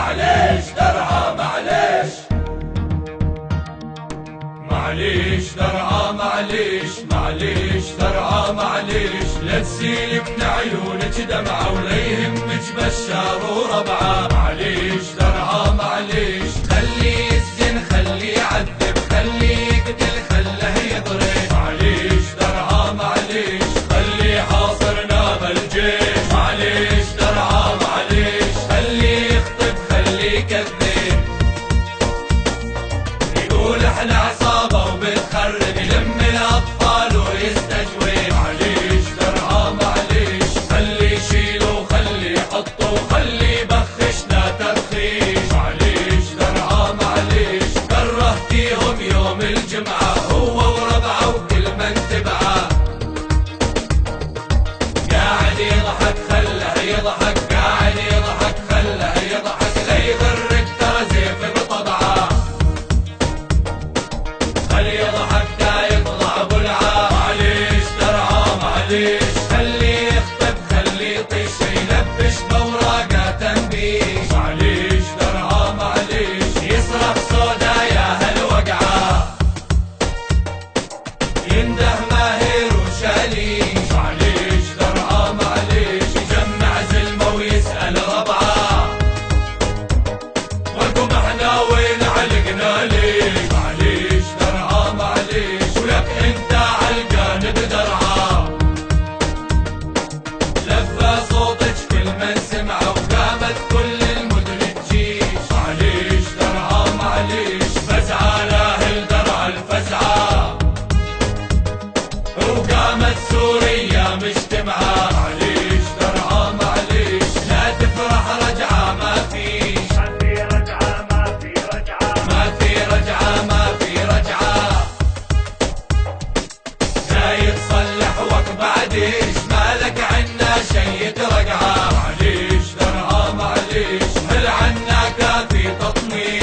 معليش درعا معليش، معليش درعا معليش، معليش درعا معليش، لا تسيلي من عيونك دمعة ولا يهمك بشار وربعة. معليش درعا معليش، خليه يسجن خليه يعذب خليه يقتل خله يضرب. معليش درعا معليش، خليه حاصرنا بالجيش. معليش درعا معليش، خليه يخطب خليه يكذب، يقول احنا عصابة وبتخرب يلم الاطفال ويستجوب. معليش درعا معليش، خليه يشيله خليه يحطه خليه يبخشنا تبخيش. معليش درعا معليش، كرهتيهم يوم الجمعة هو وربعه وكل من تبعه. قاعد يضحك خله يضحك، قاعد يضحك خله يضحك، لا يغرك ترى زيف بطبعه. خلي يضحك دا يطلع بلعه. معليش درعا معليش، خليه يخطب خليه يطيش يلبش بوراقه تنبيش. معليش درعا معليش، يصرخ صودا يا هالوقعه، ينده ماهر وشاليش. معليش درعا معليش، يجمع زلمه ويسأل ربعه، وانتم احنا وين علقنا ليش. معليش درعا معليش، ولك انت علقان بدرعا، لفى صوتك كل من سمعه وقامت كل المدن تجيش. معليش درعا معليش، فزعه لاهل درعا الفزعه، وقامت سوريا مجتمعة. معليش درعا معليش، لا تفرح رجعة ما فيش، ما في رجعة ما في رجعة، ما في رجعة ما في رجعة. جاي تصلح وقبعديش، مالك عنا شي ترقعة. معليش درعا معليش، هل عنا كافي تطنيش.